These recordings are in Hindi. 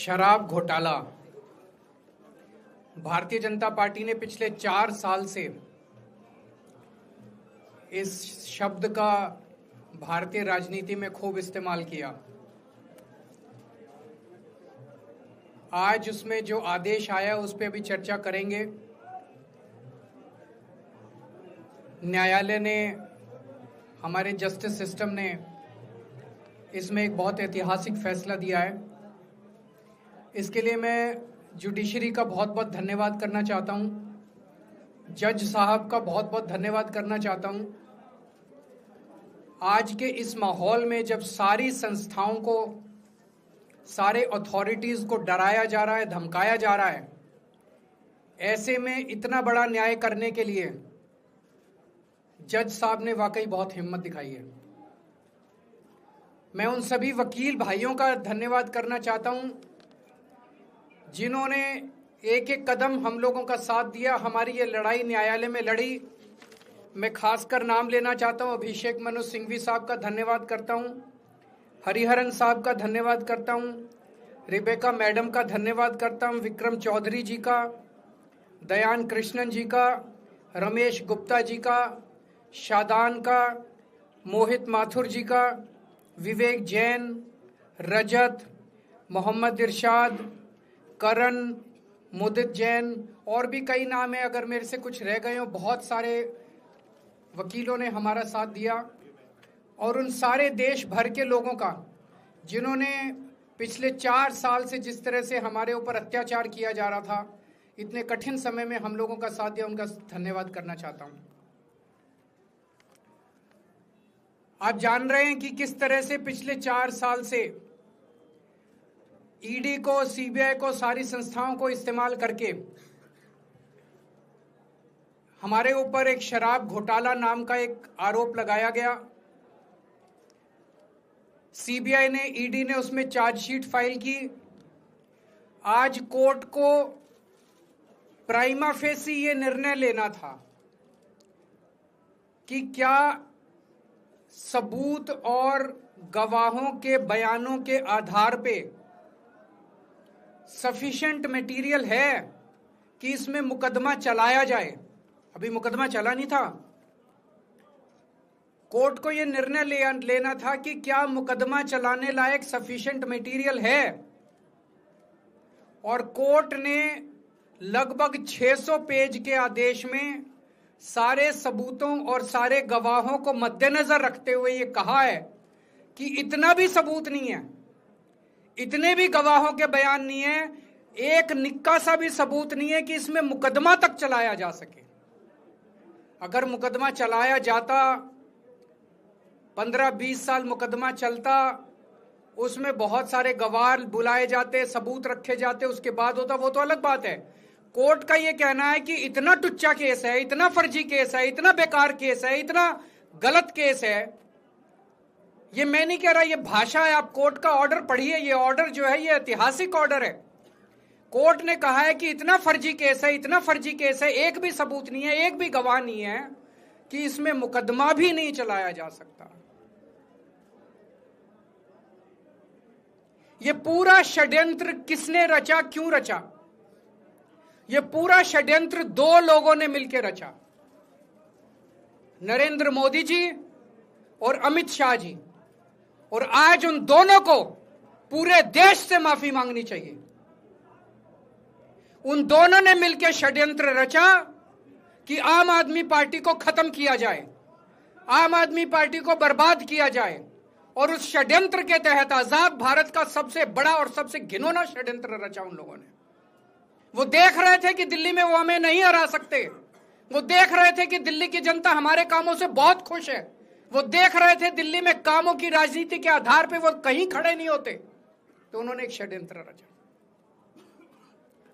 शराब घोटाला। भारतीय जनता पार्टी ने पिछले 4 साल से इस शब्द का भारतीय राजनीति में खूब इस्तेमाल किया। आज उसमें जो आदेश आया उस पर भी चर्चा करेंगे। न्यायालय ने, हमारे जस्टिस सिस्टम ने इसमें एक बहुत ऐतिहासिक फैसला दिया है। इसके लिए मैं जुडिशरी का बहुत बहुत धन्यवाद करना चाहता हूं, जज साहब का बहुत बहुत धन्यवाद करना चाहता हूं। आज के इस माहौल में जब सारी संस्थाओं को, सारे अथॉरिटीज को डराया जा रहा है, धमकाया जा रहा है, ऐसे में इतना बड़ा न्याय करने के लिए जज साहब ने वाकई बहुत हिम्मत दिखाई है। मैं उन सभी वकील भाइयों का धन्यवाद करना चाहता हूं जिन्होंने एक एक कदम हम लोगों का साथ दिया, हमारी ये लड़ाई न्यायालय में लड़ी। मैं खासकर नाम लेना चाहता हूं, अभिषेक मनु सिंघवी साहब का धन्यवाद करता हूं, हरिहरन साहब का धन्यवाद करता हूं, रिबेका मैडम का धन्यवाद करता हूं, विक्रम चौधरी जी का, दयान कृष्णन जी का, रमेश गुप्ता जी का, शादान का, मोहित माथुर जी का, विवेक जैन, रजत, मोहम्मद इरशाद, करण, मुदित जैन, और भी कई नाम है, अगर मेरे से कुछ रह गए हो। बहुत सारे वकीलों ने हमारा साथ दिया, और उन सारे देश भर के लोगों का जिन्होंने पिछले 4 साल से जिस तरह से हमारे ऊपर अत्याचार किया जा रहा था, इतने कठिन समय में हम लोगों का साथ दिया, उनका धन्यवाद करना चाहता हूं। आप जान रहे हैं कि किस तरह से पिछले 4 साल से ईडी को, सीबीआई को, सारी संस्थाओं को इस्तेमाल करके हमारे ऊपर एक शराब घोटाला नाम का एक आरोप लगाया गया। सीबीआई ने, ईडी ने उसमें चार्जशीट फाइल की। आज कोर्ट को प्राइमा फेसी ये निर्णय लेना था कि क्या सबूत और गवाहों के बयानों के आधार पे सफिशिएंट मटेरियल है कि इसमें मुकदमा चलाया जाए। अभी मुकदमा चला नहीं था। कोर्ट को यह निर्णय लेना था कि क्या मुकदमा चलाने लायक सफिशिएंट मटेरियल है, और कोर्ट ने लगभग 600 पेज के आदेश में सारे सबूतों और सारे गवाहों को मद्देनजर रखते हुए ये कहा है कि इतना भी सबूत नहीं है, इतने भी गवाहों के बयान नहीं है, एक निक्का सा भी सबूत नहीं है कि इसमें मुकदमा तक चलाया जा सके। अगर मुकदमा चलाया जाता, 15-20 साल मुकदमा चलता, उसमें बहुत सारे गवाह बुलाए जाते, सबूत रखे जाते, उसके बाद होता, वो तो अलग बात है। कोर्ट का ये कहना है कि इतना टुच्चा केस है, इतना फर्जी केस है, इतना बेकार केस है, इतना गलत केस है। ये मैं नहीं कह रहा, ये भाषा है। आप कोर्ट का ऑर्डर पढ़िए। ये ऑर्डर जो है ये ऐतिहासिक ऑर्डर है। कोर्ट ने कहा है कि इतना फर्जी केस है, इतना फर्जी केस है, एक भी सबूत नहीं है, एक भी गवाह नहीं है कि इसमें मुकदमा भी नहीं चलाया जा सकता। ये पूरा षड्यंत्र किसने रचा, क्यों रचा? ये पूरा षड्यंत्र 2 लोगों ने मिलकर रचा, नरेंद्र मोदी जी और अमित शाह जी। और आज उन दोनों को पूरे देश से माफी मांगनी चाहिए। उन दोनों ने मिलकर षड्यंत्र रचा कि आम आदमी पार्टी को खत्म किया जाए, आम आदमी पार्टी को बर्बाद किया जाए। और उस षड्यंत्र के तहत आजाद भारत का सबसे बड़ा और सबसे घिनौना षड्यंत्र रचा उन लोगों ने। वो देख रहे थे कि दिल्ली में वो हमें नहीं हरा सकते। वो देख रहे थे कि दिल्ली की जनता हमारे कामों से बहुत खुश है। वो देख रहे थे दिल्ली में कामों की राजनीति के आधार पे वो कहीं खड़े नहीं होते, तो उन्होंने एक षड्यंत्र रचा।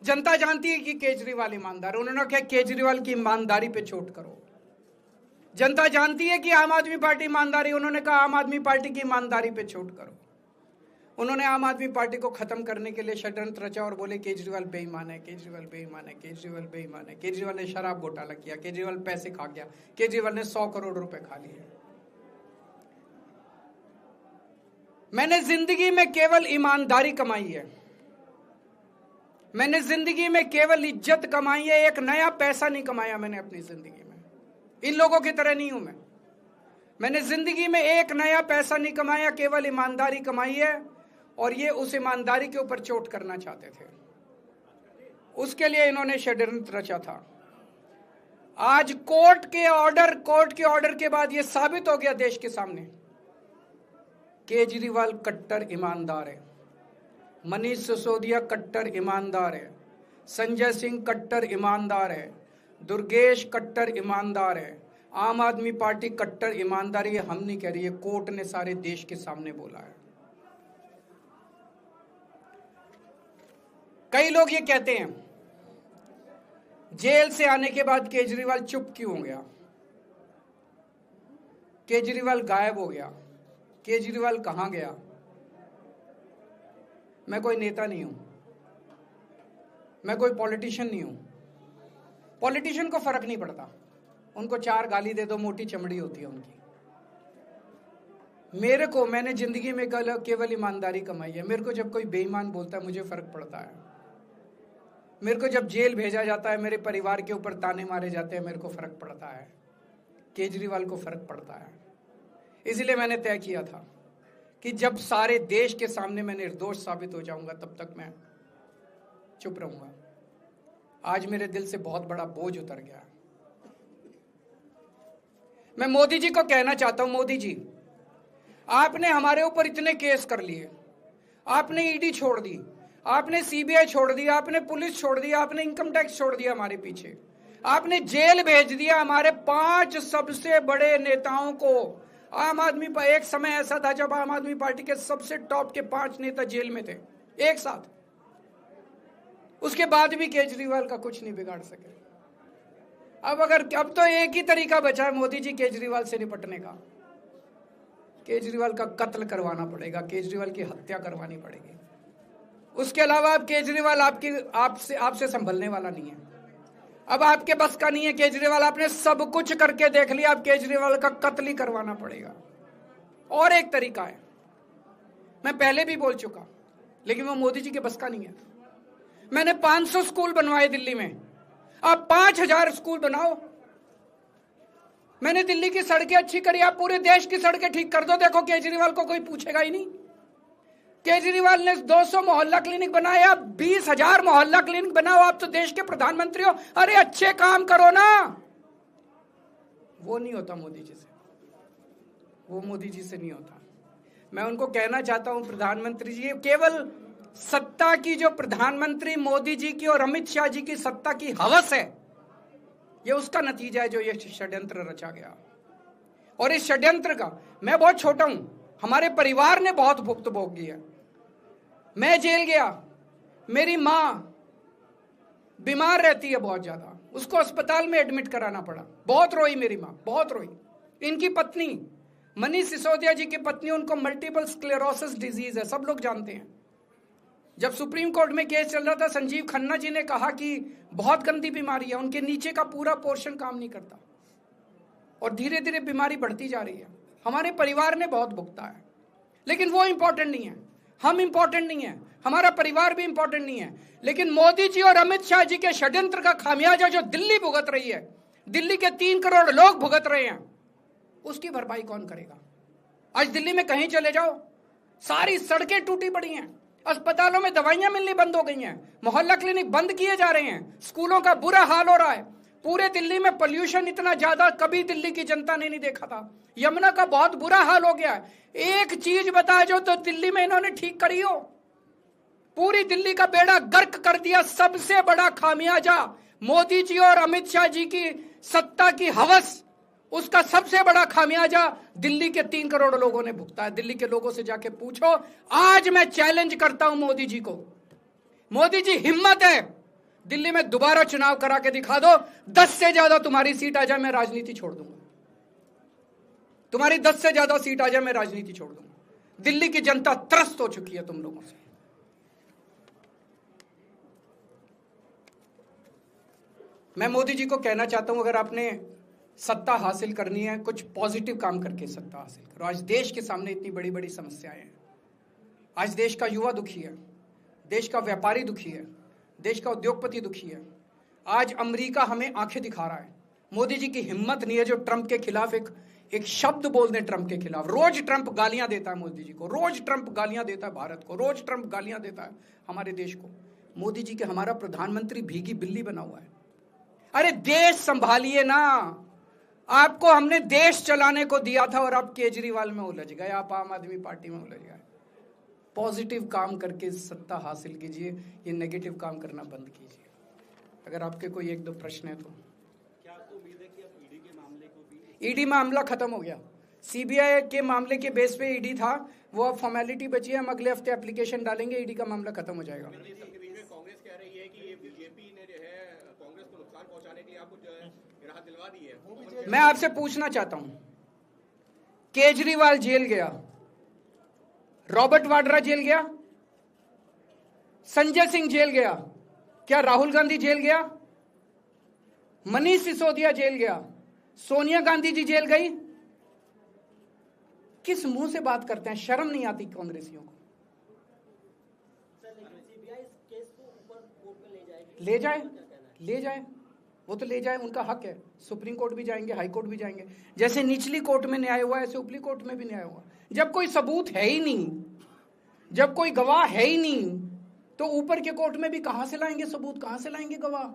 जनता जानती है कि केजरीवाल ईमानदार, उन्होंने कहा केजरीवाल की ईमानदारी पे चोट करो। जनता जानती है कि आम आदमी पार्टी ईमानदारी, उन्होंने कहा आम आदमी पार्टी की ईमानदारी पे चोट करो। उन्होंने आम आदमी पार्टी को खत्म करने के लिए षड्यंत्र रचा और बोले केजरीवाल बेईमान है, केजरीवाल बेईमान है, केजरीवाल बेईमान है, केजरीवाल ने शराब घोटाला किया, केजरीवाल पैसे खा गया, केजरीवाल ने 100 करोड़ रुपए खा लिए। मैंने जिंदगी में केवल ईमानदारी कमाई है। मैंने जिंदगी में केवल इज्जत कमाई है, एक नया पैसा नहीं कमाया मैंने अपनी जिंदगी में। इन लोगों की तरह नहीं हूं मैं। मैंने जिंदगी में एक नया पैसा नहीं कमाया, केवल ईमानदारी कमाई है, और ये उस ईमानदारी के ऊपर चोट करना चाहते थे। उसके लिए इन्होंने षड्यंत्र रचा था। आज कोर्ट के ऑर्डर के बाद यह साबित हो गया देश के सामने, केजरीवाल कट्टर ईमानदार है, मनीष सिसोदिया कट्टर ईमानदार है, संजय सिंह कट्टर ईमानदार है, दुर्गेश कट्टर ईमानदार है, आम आदमी पार्टी कट्टर ईमानदारी है। हम नहीं कह रही है, कोर्ट ने सारे देश के सामने बोला है। कई लोग ये कहते हैं जेल से आने के बाद केजरीवाल चुप क्यों हो गया, केजरीवाल गायब हो गया, केजरीवाल कहां गया। मैं कोई नेता नहीं हूं, मैं कोई पॉलिटिशियन नहीं हूं। पॉलिटिशियन को फर्क नहीं पड़ता, उनको 4 गाली दे दो, मोटी चमड़ी होती है उनकी। मैंने जिंदगी में केवल ईमानदारी कमाई है। मेरे को जब कोई बेईमान बोलता है मुझे फर्क पड़ता है। मेरे को जब जेल भेजा जाता है, मेरे परिवार के ऊपर ताने मारे जाते हैं, मेरे को फर्क पड़ता है। केजरीवाल को फर्क पड़ता है। इसलिए मैंने तय किया था कि जब सारे देश के सामने मैं निर्दोष साबित हो जाऊंगा, तब तक मैं चुप रहूंगा। आज मेरे दिल से बहुत बड़ा बोझ उतर गया। मैं मोदी जी को कहना चाहता हूं, मोदी जी, आपने हमारे ऊपर इतने केस कर लिए, आपने ईडी छोड़ दी, आपने सीबीआई छोड़ दी, आपने पुलिस छोड़ दी, आपने इनकम टैक्स छोड़ दिया हमारे पीछे, आपने जेल भेज दिया हमारे 5 सबसे बड़े नेताओं को। आम आदमी पर एक समय ऐसा था जब आम आदमी पार्टी के सबसे टॉप के 5 नेता जेल में थे एक साथ। उसके बाद भी केजरीवाल का कुछ नहीं बिगाड़ सके। अब तो एक ही तरीका बचा है मोदी जी केजरीवाल से निपटने का, केजरीवाल का कत्ल करवाना पड़ेगा, केजरीवाल की हत्या करवानी पड़ेगी। उसके अलावा अब केजरीवाल आपसे संभलने वाला नहीं है। अब आपके बस का नहीं है केजरीवाल, आपने सब कुछ करके देख लिया, अब केजरीवाल का कत्ल ही करवाना पड़ेगा। और एक तरीका है, मैं पहले भी बोल चुका, लेकिन वो मोदी जी के बस का नहीं है। मैंने 500 स्कूल बनवाए दिल्ली में, आप 5000 स्कूल बनाओ। मैंने दिल्ली की सड़कें अच्छी करी, आप पूरे देश की सड़कें ठीक कर दो, देखो केजरीवाल को कोई पूछेगा ही नहीं। केजरीवाल ने 200 मोहल्ला क्लिनिक बनाया, 20,000 मोहल्ला क्लिनिक बनाओ। आप तो देश के प्रधानमंत्री हो, अरे अच्छे काम करो ना। वो नहीं होता मोदी जी से, वो मोदी जी से नहीं होता। मैं उनको कहना चाहता हूं, प्रधानमंत्री जी, केवल सत्ता की जो प्रधानमंत्री मोदी जी की और अमित शाह जी की सत्ता की हवस है, ये उसका नतीजा है जो ये षड्यंत्र रचा गया। और इस षड्यंत्र का मैं बहुत छोटा हूं, हमारे परिवार ने बहुत भुगतान किया। मैं जेल गया, मेरी मां बीमार रहती है बहुत ज्यादा, उसको अस्पताल में एडमिट कराना पड़ा, बहुत रोई मेरी मां, बहुत रोई। इनकी पत्नी मनीष सिसोदिया जी की पत्नी, उनको मल्टीपल स्क्लेरोसिस डिजीज है, सब लोग जानते हैं। जब सुप्रीम कोर्ट में केस चल रहा था, संजीव खन्ना जी ने कहा कि बहुत गंदी बीमारी है, उनके नीचे का पूरा पोर्शन काम नहीं करता और धीरे धीरे बीमारी बढ़ती जा रही है। हमारे परिवार ने बहुत भुगता है, लेकिन वो इंपॉर्टेंट नहीं है, हम इंपॉर्टेंट नहीं है, हमारा परिवार भी इंपॉर्टेंट नहीं है। लेकिन मोदी जी और अमित शाह जी के षड्यंत्र का खामियाजा जो दिल्ली भुगत रही है, दिल्ली के 3 करोड़ लोग भुगत रहे हैं, उसकी भरपाई कौन करेगा? आज दिल्ली में कहीं चले जाओ, सारी सड़कें टूटी पड़ी हैं, अस्पतालों में दवाइयां मिलनी बंद हो गई हैं, मोहल्ला क्लिनिक बंद किए जा रहे हैं, स्कूलों का बुरा हाल हो रहा है। पूरे दिल्ली में पोल्यूशन इतना ज्यादा कभी दिल्ली की जनता ने नहीं देखा था। यमुना का बहुत बुरा हाल हो गया है। एक चीज बता जो तो दिल्ली में इन्होंने ठीक करी हो, पूरी दिल्ली का बेड़ा गर्क कर दिया। सबसे बड़ा खामियाजा मोदी जी और अमित शाह जी की सत्ता की हवस, उसका सबसे बड़ा खामियाजा दिल्ली के 3 करोड़ लोगों ने भुगता है। दिल्ली के लोगों से जाके पूछो। आज मैं चैलेंज करता हूं मोदी जी को, मोदी जी हिम्मत है दिल्ली में दोबारा चुनाव करा के दिखा दो, 10 से ज्यादा तुम्हारी सीट आ जाए, मैं राजनीति छोड़ दूंगा। तुम्हारी 10 से ज्यादा सीट आ जाए, मैं राजनीति छोड़ दूंगा। दिल्ली की जनता त्रस्त हो चुकी है तुम लोगों से। मैं मोदी जी को कहना चाहता हूं, अगर आपने सत्ता हासिल करनी है, कुछ पॉजिटिव काम करके सत्ता हासिल करो। आज देश के सामने इतनी बड़ी बड़ी समस्याएं हैं। आज देश का युवा दुखी है, देश का व्यापारी दुखी है, देश का उद्योगपति दुखी है। आज अमेरिका हमें आंखें दिखा रहा है। मोदी जी की हिम्मत नहीं है जो ट्रंप के खिलाफ एक शब्द बोल दें ट्रंप के खिलाफ। रोज ट्रंप गालियां देता है मोदी जी को, रोज ट्रंप गालियां देता है भारत को, रोज ट्रंप गालियां देता है हमारे देश को। मोदी जी के हमारा प्रधानमंत्री भीगी बिल्ली बना हुआ है। अरे देश संभालिए ना, आपको हमने देश चलाने को दिया था और आप केजरीवाल में उलझ गए, आप आम आदमी पार्टी में उलझ गए। पॉजिटिव काम करके सत्ता हासिल कीजिए, ये नेगेटिव काम करना बंद कीजिए। अगर आपके कोई एक दो प्रश्न है तो। क्या आपको उम्मीद है कि अब ईडी के मामले को भी? ईडी मामला खत्म हो गया। सीबीआई के मामले के बेस पे ईडी था, वो अब फॉर्मेलिटी बची है। हम अगले हफ्ते एप्लीकेशन डालेंगे, ईडी का मामला खत्म हो जाएगा। कांग्रेस कह रही है कि ये बीजेपी ने जो है कांग्रेस को नुकसान पहुंचाने के लिए आपको जो है राहत दिलवा दी है। मैं आपसे पूछना चाहता हूं, केजरीवाल जेल गया, रॉबर्ट वाड्रा जेल गया, संजय सिंह जेल गया, क्या राहुल गांधी जेल गया? मनीष सिसोदिया जेल गया, सोनिया गांधी जी जेल गई? किस मुंह से बात करते हैं? शर्म नहीं आती कांग्रेसियों को? ले जाए, वो तो ले जाए, उनका हक है। सुप्रीम कोर्ट भी जाएंगे, हाई कोर्ट भी जाएंगे। जैसे निचली कोर्ट में न्याय हुआ ऐसे ऊपरी कोर्ट में भी न्याय हुआ। जब कोई सबूत है ही नहीं, जब कोई गवाह है ही नहीं, तो ऊपर के कोर्ट में भी कहां से लाएंगे सबूत, कहां से लाएंगे गवाह?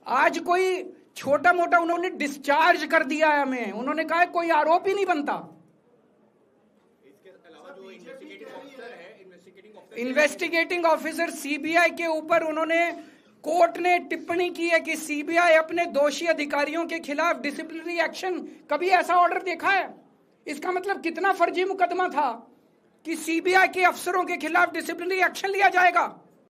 आज कोई छोटा मोटा उन्होंने डिस्चार्ज कर दिया है हमें, उन्होंने कहा कोई आरोप ही नहीं बनता। इसके अलावा जो इन्वेस्टिगेटिंग ऑफिसर सीबीआई के ऊपर उन्होंने, कोर्ट ने टिप्पणी की है कि सीबीआई अपने दोषी अधिकारियों के खिलाफ डिसिप्लिनरी एक्शन, कभी ऐसा ऑर्डर देखा है? इसका मतलब कितना फर्जी मुकदमा था कि सीबीआई के अफसरों के खिलाफ डिसिप्लिनरी एक्शन लिया जाएगा।